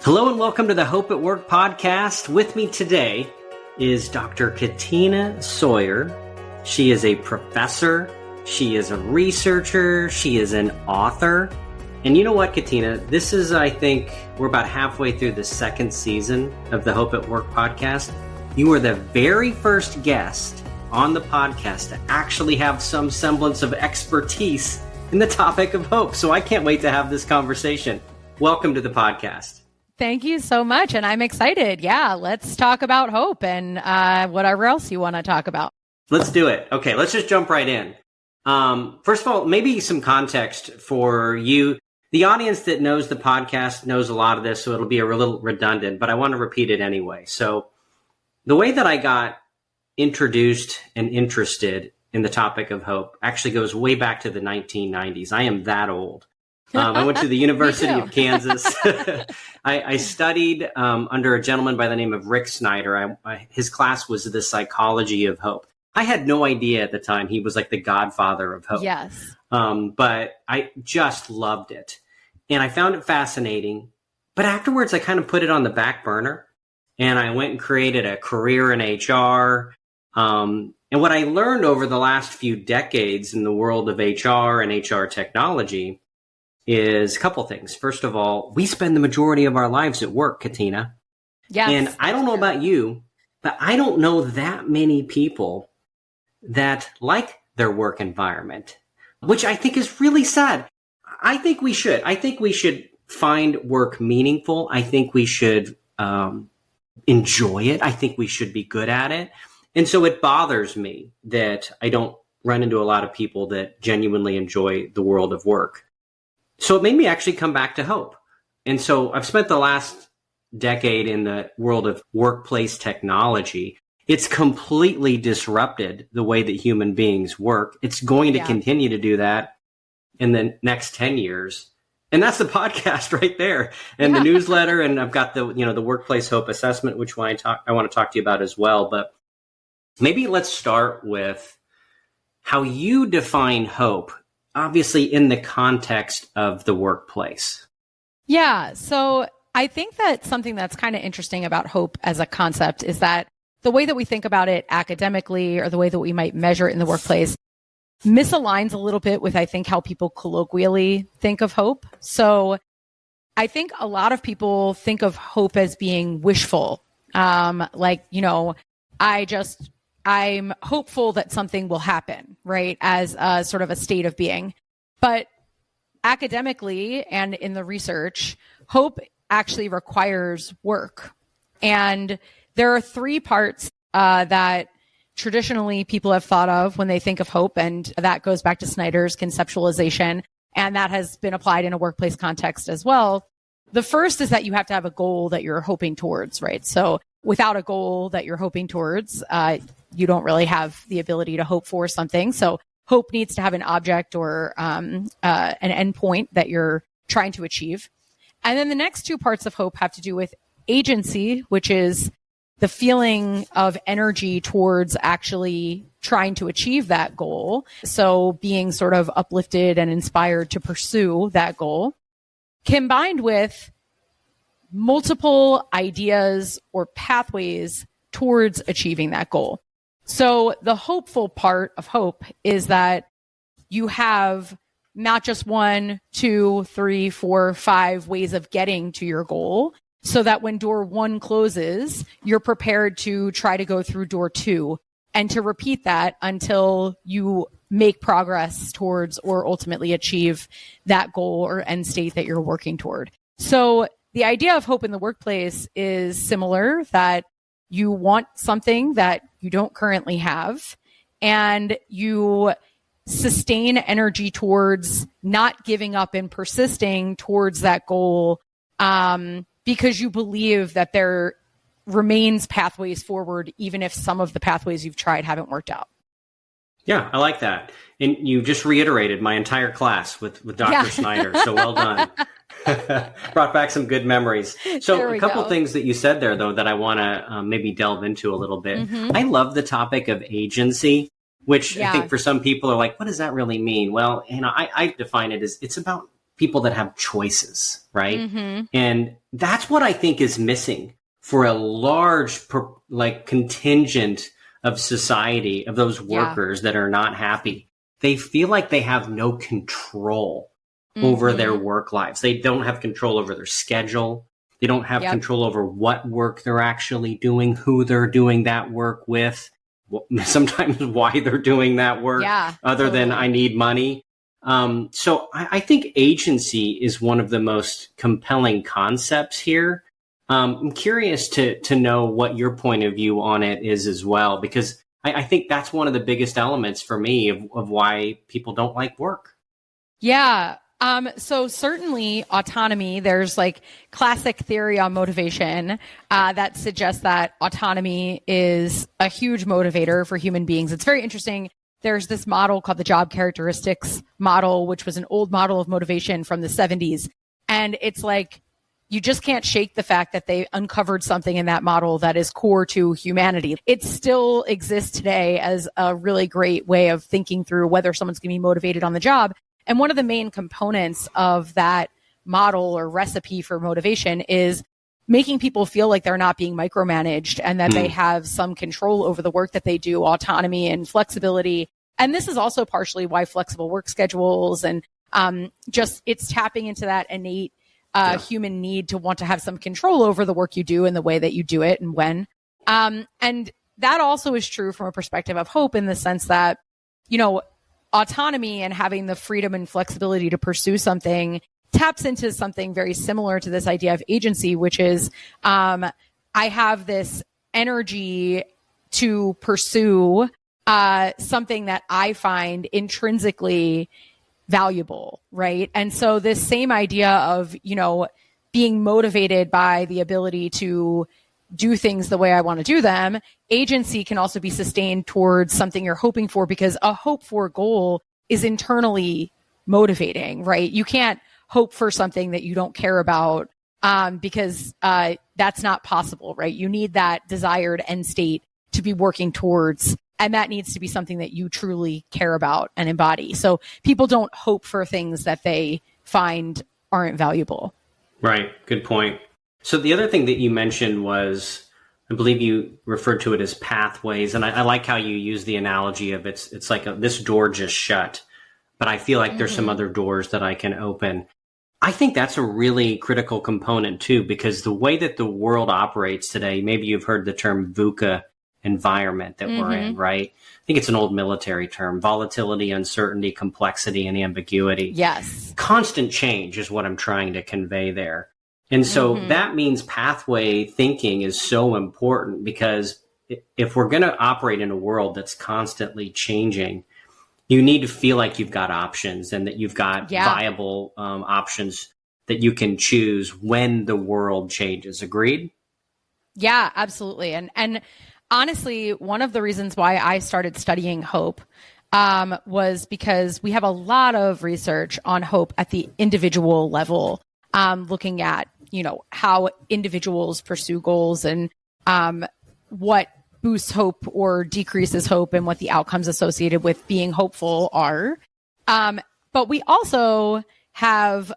Hello and welcome to the Hope at Work podcast. With me today is Dr. Katina Sawyer. She is a professor, she is a researcher, she is an author. And you know what, Katina? This is, I think, we're about halfway through the second season of the Hope at Work podcast. You were the very first guest on the podcast to actually have some semblance of expertise in the topic of hope. So I can't wait to have this conversation. Welcome to the podcast. Thank you so much. And I'm excited. Yeah, let's talk about hope and whatever else you want to talk about. Let's do it. Okay, let's just jump right in. First of all, maybe some context for you. The audience that knows the podcast knows a lot of this, so it'll be a little redundant, but I want to repeat it anyway. So the way that I got introduced and interested in the topic of hope actually goes way back to the 1990s. I am that old. I went to the University of Kansas. I studied under a gentleman by the name of Rick Snyder. His class was the psychology of hope. I had no idea at the time he was like the godfather of hope. Yes. But I just loved it. And I found it fascinating. But afterwards, I kind of put it on the back burner. And I went and created a career in HR. And what I learned over the last few decades in the world of HR and HR technology is a couple things. First of all, we spend the majority of our lives at work, Katina. Yes. And I don't know about you, but I don't know that many people that like their work environment, which I think is really sad. I think we should. I think we should find work meaningful. I think we should enjoy it. I think we should be good at it. And so it bothers me that I don't run into a lot of people that genuinely enjoy the world of work. So it made me actually come back to hope. And so I've spent the last decade in the world of workplace technology. It's completely disrupted the way that human beings work. It's going to continue to do that in the next 10 years. And that's the podcast right there. And the newsletter. And I've got the workplace hope assessment, which I want to talk to you about as well. But maybe let's start with how you define hope, obviously in the context of the workplace. Yeah. So I think that something that's kind of interesting about hope as a concept is that the way that we think about it academically or the way that we might measure it in the workplace misaligns a little bit with, I think, how people colloquially think of hope. So I think a lot of people think of hope as being wishful. I'm hopeful that something will happen, right? As a sort of a state of being. But academically and in the research, hope actually requires work. And there are three parts that traditionally people have thought of when they think of hope. And that goes back to Snyder's conceptualization. And that has been applied in a workplace context as well. The first is that you have to have a goal that you're hoping towards, right? So without a goal that you're hoping towards, you don't really have the ability to hope for something. So hope needs to have an object or an endpoint that you're trying to achieve. And then the next two parts of hope have to do with agency, which is the feeling of energy towards actually trying to achieve that goal. So being sort of uplifted and inspired to pursue that goal, combined with multiple ideas or pathways towards achieving that goal. So the hopeful part of hope is that you have not just 1, 2, 3, 4, 5 ways of getting to your goal, so that when door 1 closes, you're prepared to try to go through door 2 and to repeat that until you make progress towards or ultimately achieve that goal or end state that you're working toward. So the idea of hope in the workplace is similar, that you want something that you don't currently have, and you sustain energy towards not giving up and persisting towards that goal because you believe that there remains pathways forward, even if some of the pathways you've tried haven't worked out. Yeah, I like that. And you just reiterated my entire class with Dr. Snyder. So well done. Brought back some good memories. So a couple things that you said there, though, that I want to maybe delve into a little bit. Mm-hmm. I love the topic of agency, which I think for some people are like, what does that really mean? Well, I define it as it's about people that have choices, right? And that's what I think is missing for a large contingent of society, of those workers that are not happy. They feel like they have no control over their work lives. They don't have control over their schedule. They don't have control over what work they're actually doing, who they're doing that work with, sometimes why they're doing that work, other than I need money. So I think agency is one of the most compelling concepts here. I'm curious to know what your point of view on it is as well, because I think that's one of the biggest elements for me of why people don't like work. Yeah. So certainly autonomy, there's like classic theory on motivation that suggests that autonomy is a huge motivator for human beings. It's very interesting. There's this model called the job characteristics model, which was an old model of motivation from the 70s. And it's like, you just can't shake the fact that they uncovered something in that model that is core to humanity. It still exists today as a really great way of thinking through whether someone's going to be motivated on the job. And one of the main components of that model or recipe for motivation is making people feel like they're not being micromanaged and that they have some control over the work that they do, autonomy and flexibility. And this is also partially why flexible work schedules and just it's tapping into that innate human need to want to have some control over the work you do and the way that you do it and when. And that also is true from a perspective of hope in the sense that, you know, autonomy and having the freedom and flexibility to pursue something taps into something very similar to this idea of agency, which is I have this energy to pursue something that I find intrinsically valuable, right? And so this same idea of, you know, being motivated by the ability to do things the way I want to do them, agency can also be sustained towards something you're hoping for, because a hope for goal is internally motivating, right? You can't hope for something that you don't care about because that's not possible, right? You need that desired end state to be working towards, and that needs to be something that you truly care about and embody. So people don't hope for things that they find aren't valuable. Right. Good point. So the other thing that you mentioned was, I believe you referred to it as pathways. And I like how you use the analogy of it's like this door just shut, but I feel like there's some other doors that I can open. I think that's a really critical component too, because the way that the world operates today, maybe you've heard the term VUCA environment that we're in, right? I think it's an old military term: volatility, uncertainty, complexity, and ambiguity. Yes. Constant change is what I'm trying to convey there. And so that means pathway thinking is so important, because if we're going to operate in a world that's constantly changing, you need to feel like you've got options and that you've got viable options that you can choose when the world changes. Agreed? Yeah, absolutely. And honestly, one of the reasons why I started studying hope was because we have a lot of research on hope at the individual level, looking at, you know, how individuals pursue goals and what boosts hope or decreases hope and what the outcomes associated with being hopeful are. But we also have,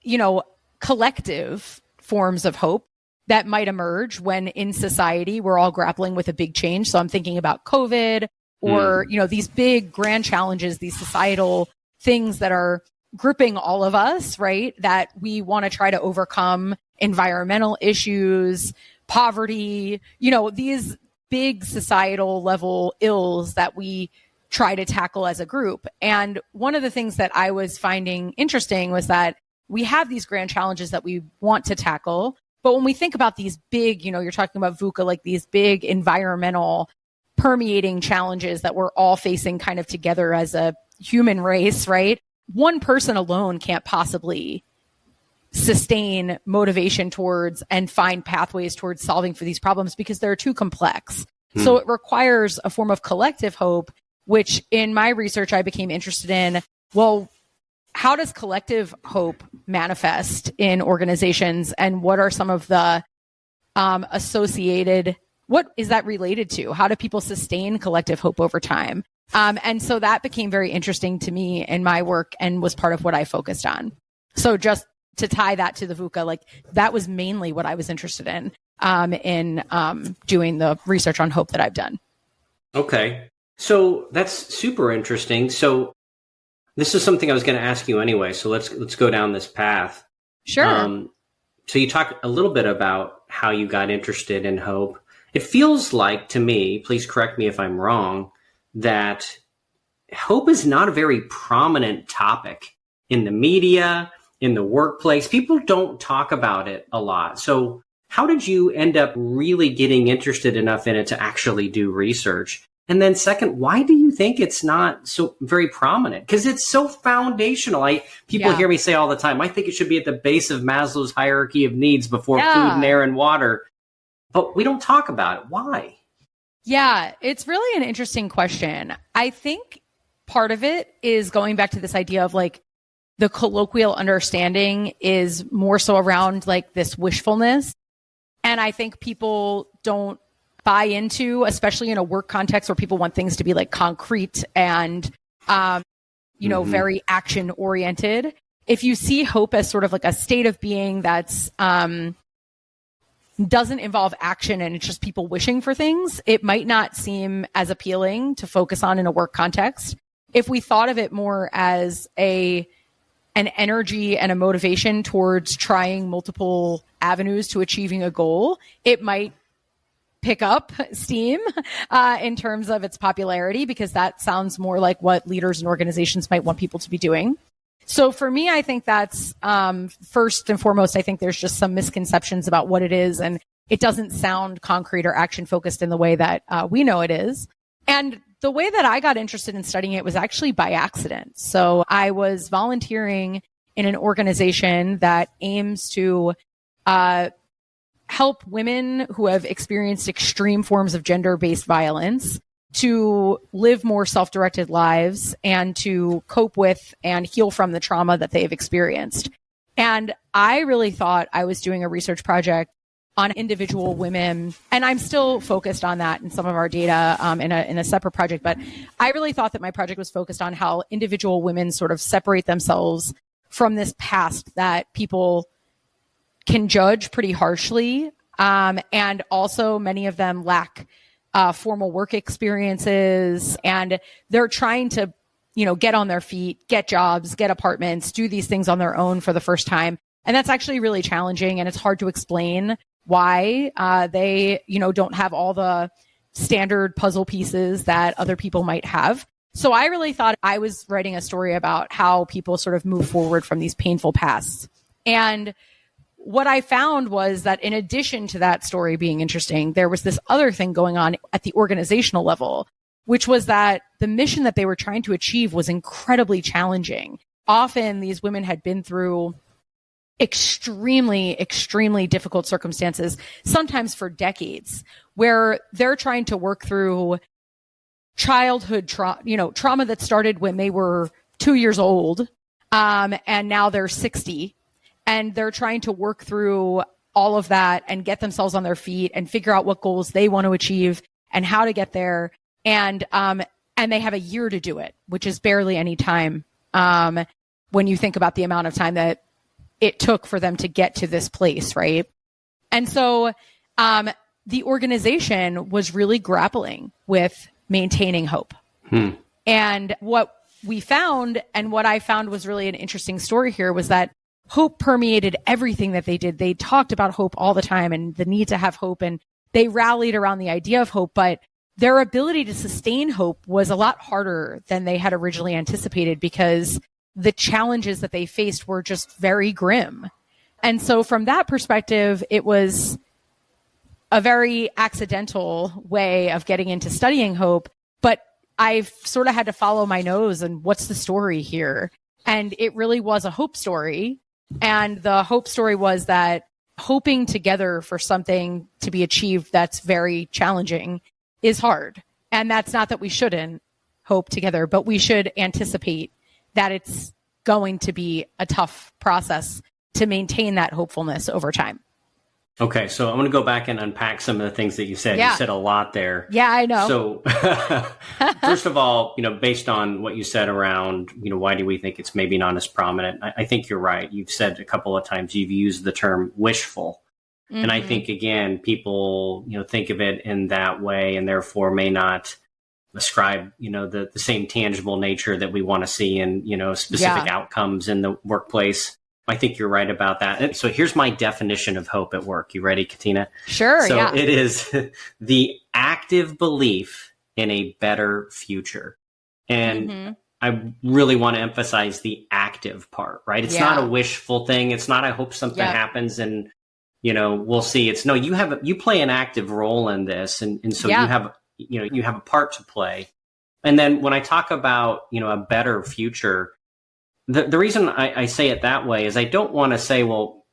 you know, collective forms of hope that might emerge when in society we're all grappling with a big change. So I'm thinking about COVID or, you know, these big grand challenges, these societal things that are gripping all of us, right? That we want to try to overcome: environmental issues, poverty, you know, these big societal level ills that we try to tackle as a group. And one of the things that I was finding interesting was that we have these grand challenges that we want to tackle. But when we think about these big, you know, you're talking about VUCA, like these big environmental permeating challenges that we're all facing kind of together as a human race, right? One person alone can't possibly sustain motivation towards and find pathways towards solving for these problems because they're too complex. So it requires a form of collective hope, which in my research, I became interested in, well, how does collective hope manifest in organizations, and what are some of the associated, what is that related to? How do people sustain collective hope over time? And so that became very interesting to me in my work and was part of what I focused on. So just to tie that to the VUCA, like that was mainly what I was interested in doing the research on hope that I've done. Okay. So that's super interesting. So this is something I was going to ask you anyway. So let's go down this path. Sure. So you talked a little bit about how you got interested in hope. It feels like to me, please correct me if I'm wrong, that hope is not a very prominent topic in the media, in the workplace. People don't talk about it a lot. So how did you end up really getting interested enough in it to actually do research? And then second, why do you think it's not so very prominent? Because it's so foundational. People hear me say all the time, I think it should be at the base of Maslow's hierarchy of needs before food and air and water. But we don't talk about it. Why? Yeah, it's really an interesting question. I think part of it is going back to this idea of like the colloquial understanding is more so around like this wishfulness. And I think people don't buy into, especially in a work context where people want things to be like concrete and, very action oriented. If you see hope as sort of like a state of being that's, doesn't involve action and it's just people wishing for things, it might not seem as appealing to focus on in a work context. If we thought of it more as an energy and a motivation towards trying multiple avenues to achieving a goal, it might pick up steam in terms of its popularity, because that sounds more like what leaders and organizations might want people to be doing. So for me, I think that's first and foremost, I think there's just some misconceptions about what it is, and it doesn't sound concrete or action focused in the way that we know it is. And the way that I got interested in studying it was actually by accident. So I was volunteering in an organization that aims to help women who have experienced extreme forms of gender-based violence to live more self-directed lives and to cope with and heal from the trauma that they've experienced. And I really thought I was doing a research project on individual women, and I'm still focused on that in some of our data in a separate project, but I really thought that my project was focused on how individual women sort of separate themselves from this past that people can judge pretty harshly. And also many of them lack formal work experiences, and they're trying to, get on their feet, get jobs, get apartments, do these things on their own for the first time. And that's actually really challenging. And it's hard to explain why they, don't have all the standard puzzle pieces that other people might have. So I really thought I was writing a story about how people sort of move forward from these painful pasts. And what I found was that in addition to that story being interesting, there was this other thing going on at the organizational level, which was that the mission that they were trying to achieve was incredibly challenging. Often these women had been through extremely, extremely difficult circumstances, sometimes for decades, where they're trying to work through childhood trauma that started when they were 2 years old, and now they're 60. And they're trying to work through all of that and get themselves on their feet and figure out what goals they want to achieve and how to get there. And they have a year to do it, which is barely any time when you think about the amount of time that it took for them to get to this place, right? And so the organization was really grappling with maintaining hope. And what we found, and what I found was really an interesting story here, was that hope permeated everything that they did. They talked about hope all the time and the need to have hope, and they rallied around the idea of hope, but their ability to sustain hope was a lot harder than they had originally anticipated, because the challenges that they faced were just very grim. And so from that perspective, it was a very accidental way of getting into studying hope, but I've sort of had to follow my nose and what's the story here? And it really was a hope story. And the hope story was that hoping together for something to be achieved that's very challenging is hard. And that's not that we shouldn't hope together, but we should anticipate that it's going to be a tough process to maintain that hopefulness over time. Okay, so I'm going to go back and unpack some of the things that you said. Yeah. You said a lot there. Yeah, I know. So first of all, based on what you said around, why do we think it's maybe not as prominent? I think you're right. You've said a couple of times, you've used the term wishful. Mm-hmm. And I think, again, people, think of it in that way and therefore may not ascribe, the same tangible nature that we want to see in, specific outcomes in the workplace. I think you're right about that. And so here's my definition of hope at work. You ready, Katina? Sure. So yeah. It is the active belief in a better future. And I really want to emphasize the active part, right? It's not a wishful thing. It's not, I hope something happens and, we'll see. It's no, you play an active role in this. And so you have a part to play. And then when I talk about, a better future, the reason I say it that way is I don't want to say, well,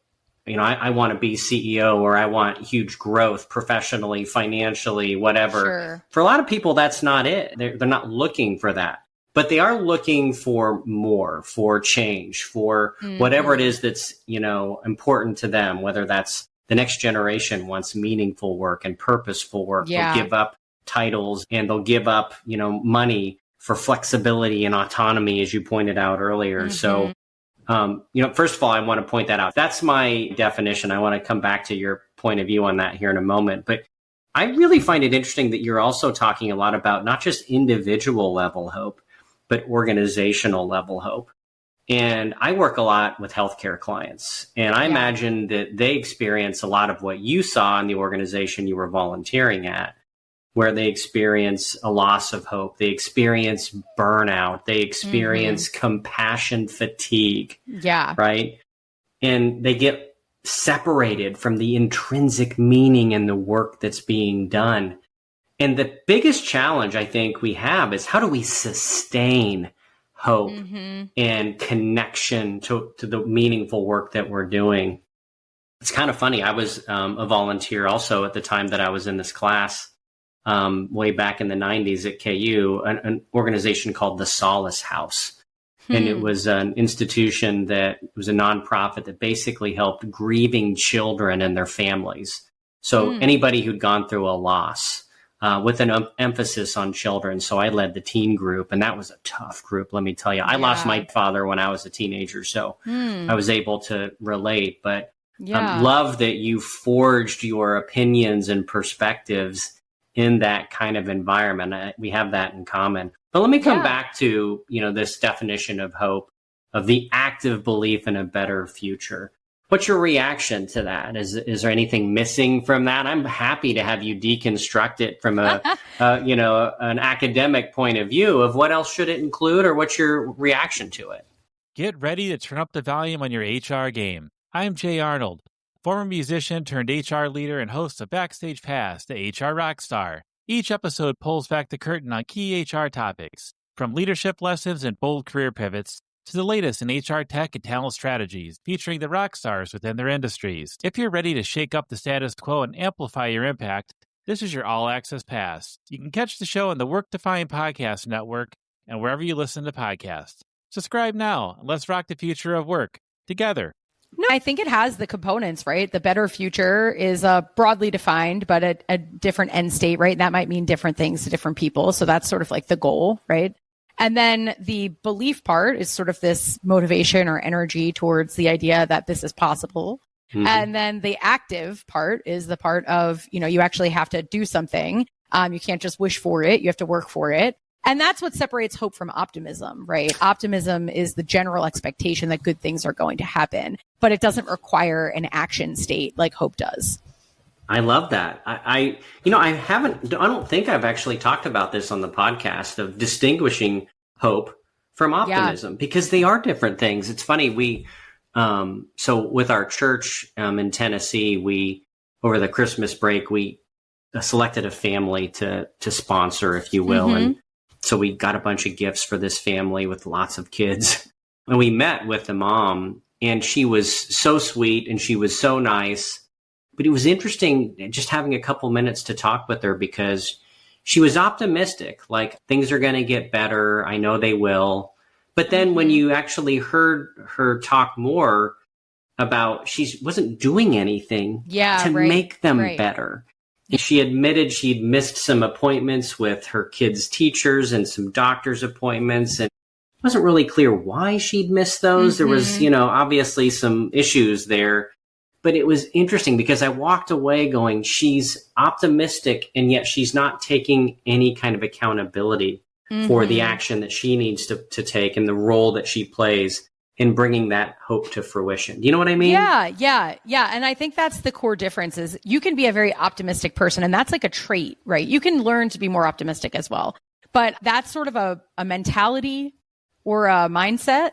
I want to be CEO or I want huge growth professionally, financially, whatever. Sure. For a lot of people, that's not it. They're not looking for that, but they are looking for more, for change, for whatever it is that's, important to them, whether that's the next generation wants meaningful work and purposeful work. They'll give up titles and they'll give up, money for flexibility and autonomy, as you pointed out earlier. So, first of all, I want to point that out. That's my definition. I want to come back to your point of view on that here in a moment. But I really find it interesting that you're also talking a lot about not just individual level hope, but organizational level hope. And I work a lot with healthcare clients, and I imagine that they experience a lot of what you saw in the organization you were volunteering at, where they experience a loss of hope, they experience burnout, they experience compassion fatigue. Yeah. Right? And they get separated from the intrinsic meaning in the work that's being done. And the biggest challenge I think we have is how do we sustain hope and connection to the meaningful work that we're doing? It's kind of funny. I was a volunteer also at the time that I was in this class. Way back in the 90s at KU, an organization called the Solace House. And it was an institution that was a nonprofit that basically helped grieving children and their families. So anybody who'd gone through a loss with an emphasis on children. So I led the teen group, and that was a tough group, let me tell you. I lost my father when I was a teenager, so I was able to relate. But love that you forged your opinions and perspectives in that kind of environment. We have that in common. But let me come back to, this definition of hope, of the active belief in a better future. What's your reaction to that? Is there anything missing from that? I'm happy to have you deconstruct it from an academic point of view of what else should it include, or what's your reaction to it? Get ready to turn up the volume on your HR game. I'm Jay Arnold, former musician turned HR leader and host of Backstage Pass, the HR Rockstar. Each episode pulls back the curtain on key HR topics, from leadership lessons and bold career pivots to the latest in HR tech and talent strategies, featuring the rock stars within their industries. If you're ready to shake up the status quo and amplify your impact, this is your all-access pass. You can catch the show on the Work Defined Podcast Network and wherever you listen to podcasts. Subscribe now, and let's rock the future of work together. No, I think it has the components, right? The better future is broadly defined, but a different end state, right? And that might mean different things to different people. So that's sort of like the goal, right? And then the belief part is sort of this motivation or energy towards the idea that this is possible. And then the active part is the part of, you actually have to do something. You can't just wish for it. You have to work for it. And that's what separates hope from optimism, right? Optimism is the general expectation that good things are going to happen, but it doesn't require an action state like hope does. I love that. I don't think I've actually talked about this on the podcast of distinguishing hope from optimism because they are different things. It's funny. So with our church in Tennessee, we, over the Christmas break, we selected a family to sponsor, if you will. And so we got a bunch of gifts for this family with lots of kids. And we met with the mom, and she was so sweet and she was so nice. But it was interesting just having a couple minutes to talk with her because she was optimistic, like things are going to get better. I know they will. But then when you actually heard her talk more about she wasn't doing anything to right, make them right. better. She admitted she'd missed some appointments with her kids' teachers and some doctor's appointments, and it wasn't really clear why she'd missed those. There was, obviously some issues there. But it was interesting because I walked away going, she's optimistic, and yet she's not taking any kind of accountability for the action that she needs to take and the role that she plays in bringing that hope to fruition. Do you know what I mean? Yeah. And I think that's the core difference is you can be a very optimistic person, and that's like a trait, right? You can learn to be more optimistic as well. But that's sort of a mentality or a mindset.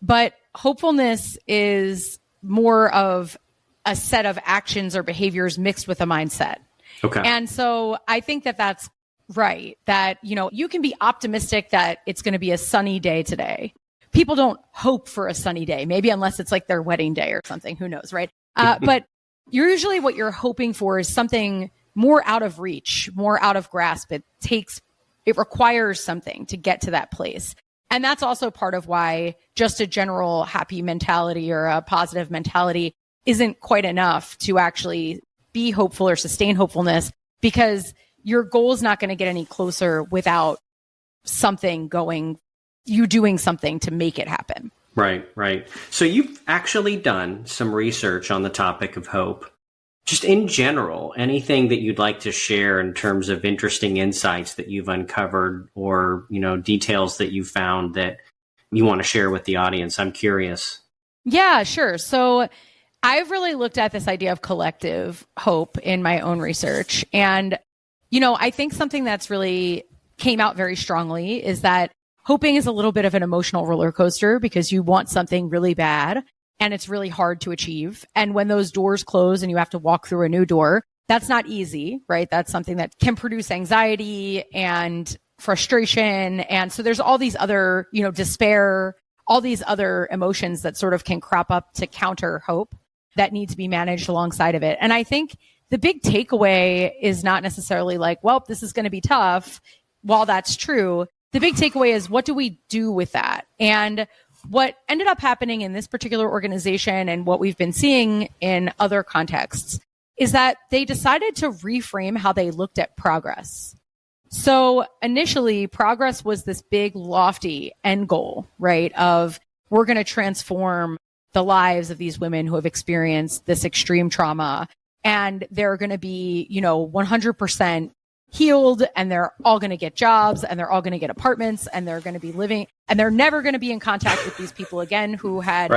But hopefulness is more of a set of actions or behaviors mixed with a mindset. Okay. And so I think that that's right, that, you can be optimistic that it's going to be a sunny day today. People don't hope for a sunny day, maybe unless it's like their wedding day or something, who knows, right? But usually what you're hoping for is something more out of reach, more out of grasp. It requires something to get to that place. And that's also part of why just a general happy mentality or a positive mentality isn't quite enough to actually be hopeful or sustain hopefulness, because your goal is not going to get any closer without you doing something to make it happen. Right. So you've actually done some research on the topic of hope. Just in general, anything that you'd like to share in terms of interesting insights that you've uncovered or, details that you found that you want to share with the audience? I'm curious. Yeah, sure. So I've really looked at this idea of collective hope in my own research. And, I think something that's really came out very strongly is that hoping is a little bit of an emotional roller coaster because you want something really bad and it's really hard to achieve. And when those doors close and you have to walk through a new door, that's not easy, right? That's something that can produce anxiety and frustration. And so there's all these other, despair, all these other emotions that sort of can crop up to counter hope that need to be managed alongside of it. And I think the big takeaway is not necessarily like, well, this is going to be tough. While that's true, the big takeaway is what do we do with that? And what ended up happening in this particular organization and what we've been seeing in other contexts is that they decided to reframe how they looked at progress. So initially, progress was this big, lofty end goal, right? Of we're going to transform the lives of these women who have experienced this extreme trauma, and they're going to be, 100% healed, and they're all going to get jobs, and they're all going to get apartments, and they're going to be living, and they're never going to be in contact with these people again who had,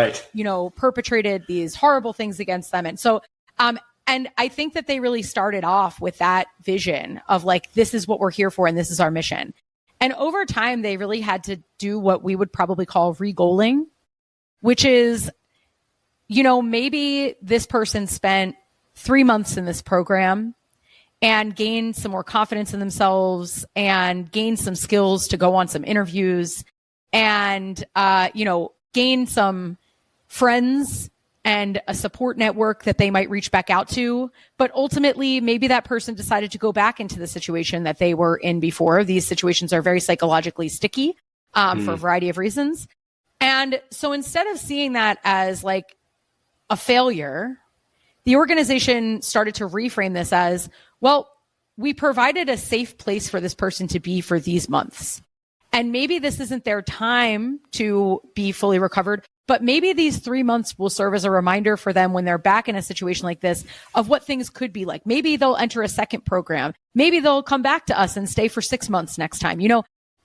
perpetrated these horrible things against them. And so, and I think that they really started off with that vision of like, this is what we're here for, and this is our mission. And over time, they really had to do what we would probably call re-goaling, which is, maybe this person spent 3 months in this program and gained some more confidence in themselves and gained some skills to go on some interviews and, gain some friends and a support network that they might reach back out to. But ultimately, maybe that person decided to go back into the situation that they were in before. These situations are very psychologically sticky for a variety of reasons. And so instead of seeing that as like a failure, the organization started to reframe this as, well, we provided a safe place for this person to be for these months. And maybe this isn't their time to be fully recovered, but maybe these 3 months will serve as a reminder for them when they're back in a situation like this of what things could be like. Maybe they'll enter a second program. Maybe they'll come back to us and stay for 6 months next time.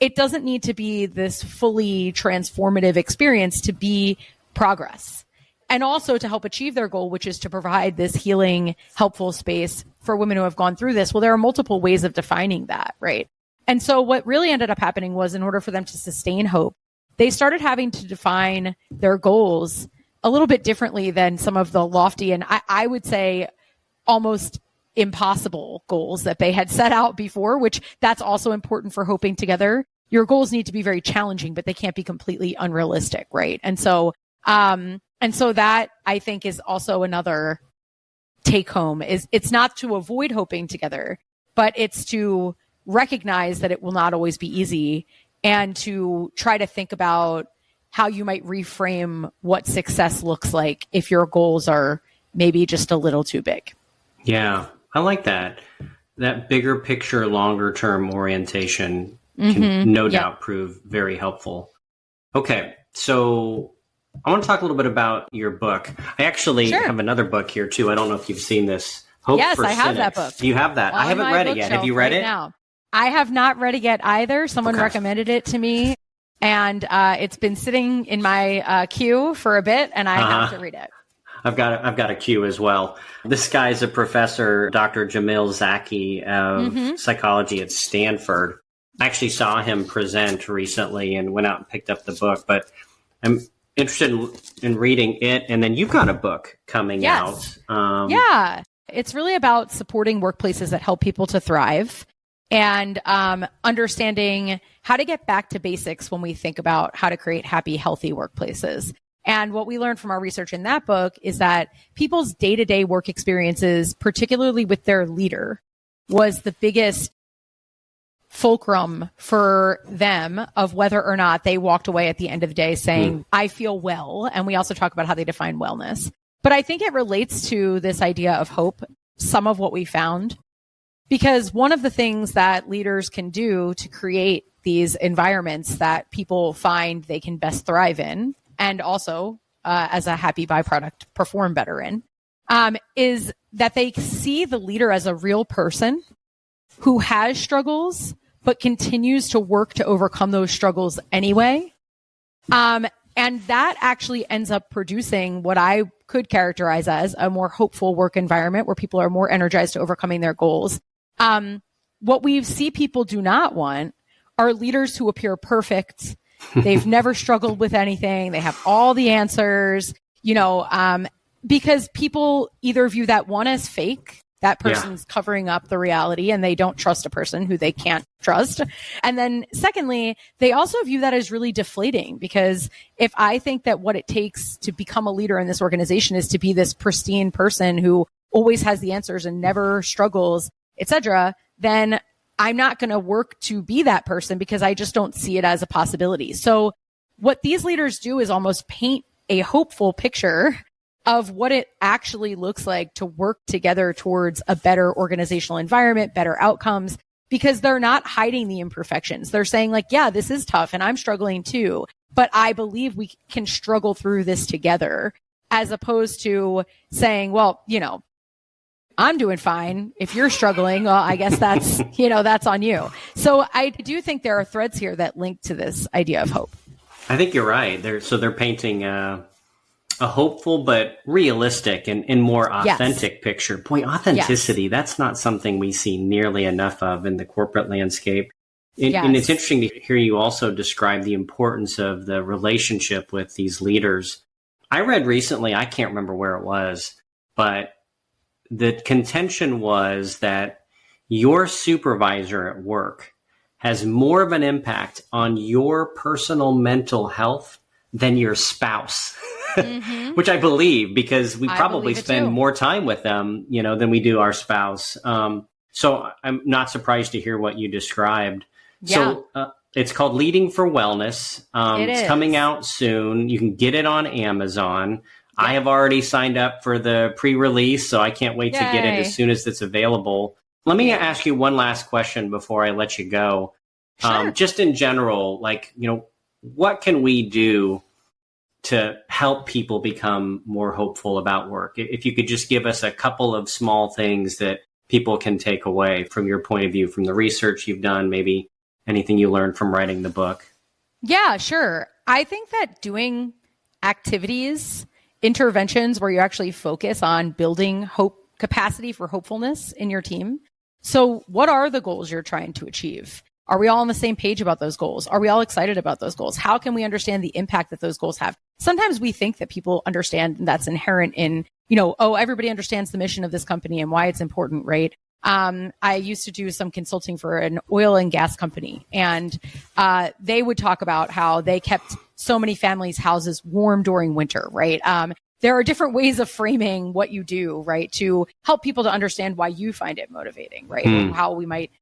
It doesn't need to be this fully transformative experience to be progress. And also to help achieve their goal, which is to provide this healing, helpful space for women who have gone through this. Well, there are multiple ways of defining that, right? And so what really ended up happening was in order for them to sustain hope, they started having to define their goals a little bit differently than some of the lofty and I would say almost impossible goals that they had set out before, which that's also important for hoping together. Your goals need to be very challenging, but they can't be completely unrealistic, right? And so that I think is also another take home is it's not to avoid hoping together, but it's to recognize that it will not always be easy and to try to think about how you might reframe what success looks like if your goals are maybe just a little too big. Yeah, I like that. That bigger picture, longer term orientation can no doubt prove very helpful. Okay, so I want to talk a little bit about your book. I actually have another book here too. I don't know if you've seen this. Hope yes, for I have Cynics. that book. Do you have that? I haven't read it yet. Have you read it? Now. I have not read it yet either. Someone recommended it to me, and it's been sitting in my queue for a bit, and I have to read it. I've got a queue as well. This guy's a professor, Dr. Jamil Zaki of psychology at Stanford. I actually saw him present recently and went out and picked up the book, but I'm interested in reading it. And then you've got a book coming out. Yeah. It's really about supporting workplaces that help people to thrive and understanding how to get back to basics when we think about how to create happy, healthy workplaces. And what we learned from our research in that book is that people's day-to-day work experiences, particularly with their leader, was the biggest fulcrum for them of whether or not they walked away at the end of the day saying, I feel well. And we also talk about how they define wellness. But I think it relates to this idea of hope, some of what we found, because one of the things that leaders can do to create these environments that people find they can best thrive in, and also as a happy byproduct, perform better in, is that they see the leader as a real person who has struggles, but continues to work to overcome those struggles anyway. And that actually ends up producing what I could characterize as a more hopeful work environment where people are more energized to overcoming their goals. What we see people do not want are leaders who appear perfect. They've never struggled with anything. They have all the answers, because people either view that one as fake. That person's covering up the reality and they don't trust a person who they can't trust. And then secondly, they also view that as really deflating, because if I think that what it takes to become a leader in this organization is to be this pristine person who always has the answers and never struggles, etc., then I'm not going to work to be that person because I just don't see it as a possibility. So what these leaders do is almost paint a hopeful picture of what it actually looks like to work together towards a better organizational environment, better outcomes, because they're not hiding the imperfections. They're saying like, yeah, this is tough and I'm struggling too, but I believe we can struggle through this together, as opposed to saying, well, I'm doing fine. If you're struggling, well, I guess that's, that's on you. So I do think there are threads here that link to this idea of hope. I think you're right. They're painting a hopeful but realistic and more authentic picture. Boy, authenticity, that's not something we see nearly enough of in the corporate landscape. And it's interesting to hear you also describe the importance of the relationship with these leaders. I read recently, I can't remember where it was, but the contention was that your supervisor at work has more of an impact on your personal mental health than your spouse, which I believe, because we probably spend more time with them, than we do our spouse. So I'm not surprised to hear what you described. Yeah. So it's called Leading for Wellness. It's coming out soon. You can get it on Amazon. Yeah. I have already signed up for the pre-release, so I can't wait to get it as soon as it's available. Let me ask you one last question before I let you go. Sure. Just in general, what can we do to help people become more hopeful about work? If you could just give us a couple of small things that people can take away from your point of view, from the research you've done, maybe anything you learned from writing the book. Yeah, sure. I think that doing activities, interventions where you actually focus on building hope capacity for hopefulness in your team. So what are the goals you're trying to achieve? Are we all on the same page about those goals? Are we all excited about those goals? How can we understand the impact that those goals have? Sometimes we think that people understand, and that's inherent in, everybody understands the mission of this company and why it's important, right? I used to do some consulting for an oil and gas company, and they would talk about how they kept so many families' houses warm during winter, right? There are different ways of framing what you do, right, to help people to understand why you find it motivating, right? How we might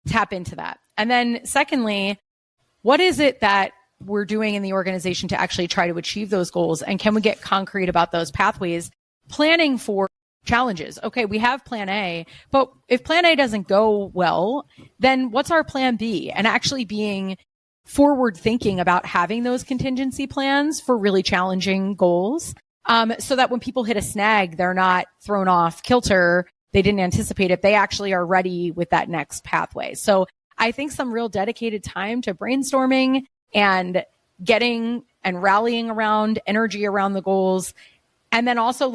tap into that. And then secondly, what is it that we're doing in the organization to actually try to achieve those goals? And can we get concrete about those pathways? Planning for challenges. Okay, we have plan A, but if plan A doesn't go well, then what's our plan B? And actually being forward thinking about having those contingency plans for really challenging goals, so that when people hit a snag, they're not thrown off kilter. They didn't anticipate it. They actually are ready with that next pathway. So I think some real dedicated time to brainstorming and getting and rallying around energy around the goals. And then also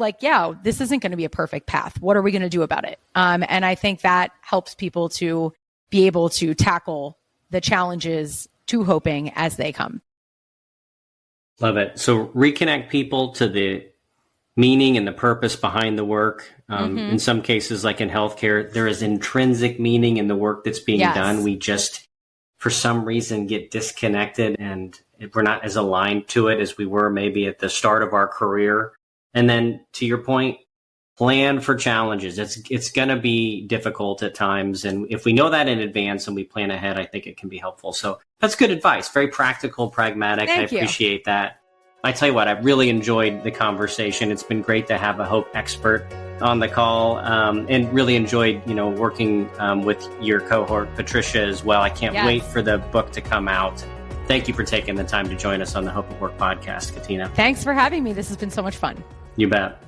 this isn't going to be a perfect path. What are we going to do about it? And I think that helps people to be able to tackle the challenges to hoping as they come. Love it. So reconnect people to the meaning and the purpose behind the work. In some cases, like in healthcare, there is intrinsic meaning in the work that's being done. We just, for some reason, get disconnected and we're not as aligned to it as we were maybe at the start of our career. And then to your point, plan for challenges. It's going to be difficult at times. And if we know that in advance and we plan ahead, I think it can be helpful. So that's good advice. Very practical, pragmatic. Thank you. Appreciate that. I tell you what, I've really enjoyed the conversation. It's been great to have a hope expert on the call, and really enjoyed, working with your cohort, Patricia, as well. I can't wait for the book to come out. Thank you for taking the time to join us on the Hope at Work podcast, Katina. Thanks for having me. This has been so much fun. You bet.